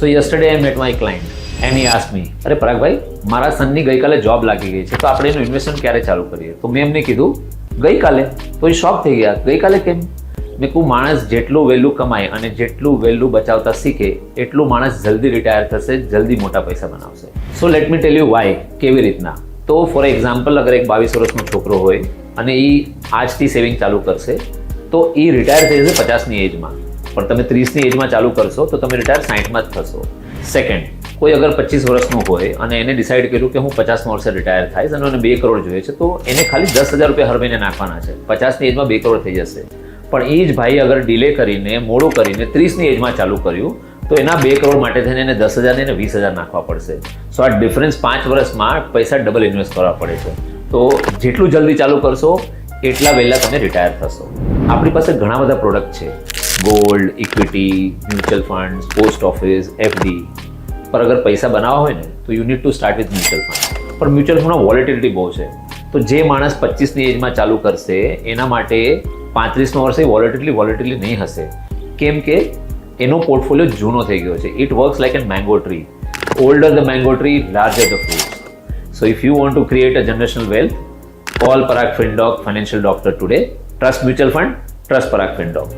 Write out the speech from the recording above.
So yesterday I met my client and he asked me, અરે પરાગભાઈ, મારા સનની ગઈકાલે job લાગી ગઈ છે, તો આપણે એનું ઇન્વેસ્ટમેન્ટ ક્યારે ચાલુ કરીએ? તો મેં એમને કીધું ગઈકાલે. તો એ શોક થઈ ગયા, ગઈકાલે કેમ? મેં કહું માણસ જેટલું વહેલું કમાય અને જેટલું વહેલું બચાવતા શીખે એટલું માણસ જલ્દી રિટાયર થશે, જલ્દી મોટા પૈસા બનાવશે. So let me tell you why, કેવી રીતના. તો ફોર એક્ઝામ્પલ, અગર એક 22 વર્ષનો છોકરો હોય અને એ આજથી સેવિંગ ચાલુ કરશે તો એ રિટાયર થઈ જશે 50ની એજમાં. પણ તમે 30ની એજમાં ચાલુ કરશો તો તમે રિટાયર 60માં જ થશો. સેકન્ડ, કોઈ અગર 25 વર્ષનો હોય અને એને ડિસાઇડ કર્યું કે હું 50 વર્ષે રિટાયર થઈશ અને મને 2 કરોડ જોઈએ છે, તો એને ખાલી 10,000 રૂપિયા હર મહિને નાખવાના છે. 50ની એજમાં 2 કરોડ થઈ જશે. પણ એ જ ભાઈ અગર ડિલે કરીને, મોડું કરીને 30ની એજમાં ચાલુ કર્યું તો એના 2 કરોડ માટે થઈને એને 10,000 ને 20,000 નાખવા પડશે. સો આ ડિફરન્સ 5 વર્ષમાં પૈસા ડબલ ઇન્વેસ્ટ કરવા પડે છે. તો જેટલું જલ્દી ચાલુ કરશો એટલા વહેલા તમે રિટાયર થશો. આપણી પાસે ઘણા બધા પ્રોડક્ટ છે, gold, equity, mutual fund, post office, FD. પર અગર પૈસા બનાવવા હોય ને તો you need to start with mutual fund. પણ મ્યુચ્યુઅલ ફંડમાં વોલેટિલિટી બહુ છે. તો જે માણસ 25ની એજમાં ચાલુ કરશે એના માટે 35માં વર્ષે વોલેટિલિટી નહીં હશે. કેમ કે એનો પોર્ટફોલિયો જૂનો થઈ ગયો છે. It works like an mango tree. Older the mango tree, larger the fruits. So if you want to create a generational wealth, call Parag FinDoc, financial doctor today. Trust mutual fund, trust Parag FinDoc.